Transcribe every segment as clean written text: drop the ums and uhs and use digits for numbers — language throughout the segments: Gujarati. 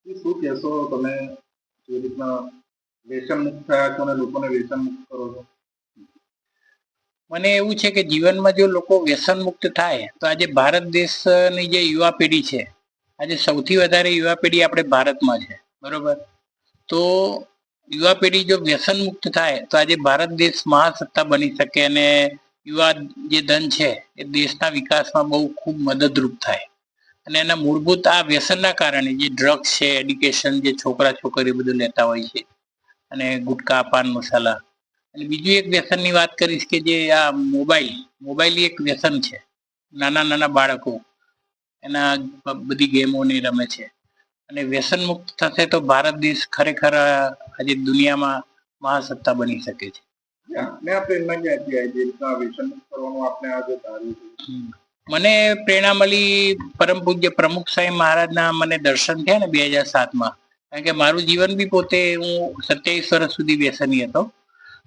શું કહેશો તમે જે રીતના વ્યસન મુક્ત થયા છો અને લોકોને વ્યસન મુક્ત કરો છો? મને એવું છે કે જીવનમાં જો લોકો વ્યસન મુક્ત થાય તો આજે ભારત દેશની જે યુવા પેઢી છે, આજે સૌથી વધારે યુવા પેઢી આપણે ભારતમાં છે, બરોબર. તો યુવા પેઢી જો વ્યસન મુક્ત થાય તો આજે ભારત દેશ મહાસત્તા બની શકે અને યુવા જે ધન છે એ દેશના વિકાસમાં બહુ ખૂબ મદદરૂપ થાય. અને એના મૂળભૂત આ વ્યસનના કારણે જે ડ્રગ્સ છે, એડ્યુકેશન, જે છોકરા છોકરીઓ બધું લેતા હોય છે, અને ગુટકા, પાન મસાલા. અને બીજું એક વ્યસનની વાત કરીશ કે જે આ મોબાઈલ એક વ્યસન છે. નાના નાના બાળકો એના બધી ગેમોને રમે છે. અને વ્યસન મુક્ત થશે તો ભારત દેશ ખરેખર આજે દુનિયામાં મહાસત્તા બની શકે છે. મને પ્રેરણા મળી પરમ પૂજ્ય પ્રમુખ સાહેબ મહારાજના મને દર્શન થયા ને 2007માં. કારણ કે મારું જીવન બી પોતે હું 27 વર્ષ સુધી વ્યસની હતો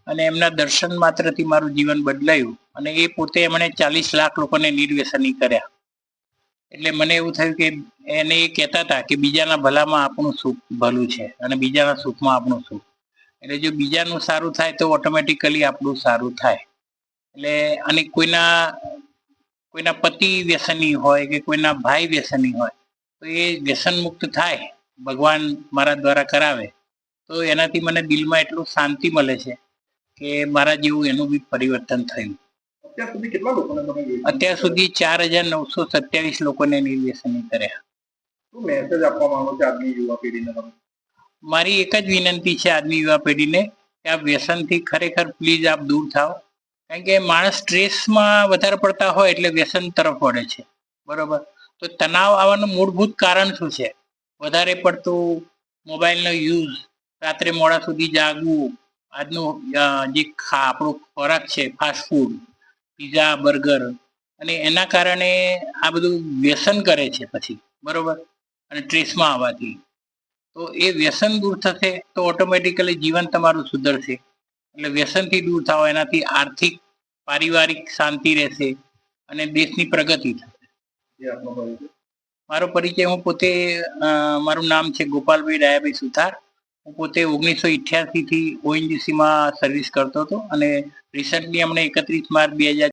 અને એમના દર્શન માત્રથી મારું જીવન બદલાયું અને એ પોતે એમણે 40 લાખ લોકોને નિર્વ્યસની કર્યા. એટલે મને એવું થયું કે એને એ કહેતા હતા કે બીજાના ભલામાં આપણું સુખ ભલું છે અને બીજાના સુખમાં આપણું સુખ. એટલે જો બીજાનું સારું થાય તો ઓટોમેટિકલી આપણું સારું થાય. એટલે અને કોઈના પતિ વ્યસની હોય કે કોઈના ભાઈ વ્યસની હોય તો એ વ્યસન મુક્ત થાય, ભગવાન મારા દ્વારા કરાવે, તો એનાથી મને દિલમાં એટલું શાંતિ મળે છે કે મારા જેવું એનું બી પરિવર્તન થયું. અત્યાર સુધી 4,927 લોકોને નિર્વ્યસની કર્યા. શું મેસેજ આપવા માંગો છો આજની યુવા પેઢીને તમે? મારી એક જ વિનંતી છે આજની યુવા પેઢીને કે આ વ્યસનથી ખરેખર પ્લીઝ આપ દૂર થાઓ. કારણ કે માણસ સ્ટ્રેસમાં વધારે પડતા હોય એટલે વ્યસન તરફ વળે છે, બરોબર. તો તણાવ આવવાનું મૂળભૂત કારણ શું છે? વધારે પડતું મોબાઈલનો યુઝ, રાત્રે મોડા સુધી જાગવું, આજનું જે આપણો ખોરાક છે ફાસ્ટ ફૂડ, પીઝા, બર્ગર, અને એના કારણે આ બધું વ્યસન કરે છે પછી, બરોબર. અને ટ્રેસમાં આવવાથી તો એ વ્યસન દૂર થશે તો ઓટોમેટિકલી જીવન તમારું સુધરશે. એટલે વ્યસનથી દૂર થાવ, એનાથી આર્થિક પારિવારિક શાંતિ રહેશે અને દેશની પ્રગતિ થશે. મારો પરિચય, હું પોતે મારું નામ છે ગોપાલભાઈ ડાયાભાઈ સુથાર. હું પોતે 1988થી ઓએનજીસીમાં સર્વિસ કરતો હતો અને રિસન્ટલી હમણે 31 માર્ચ 2000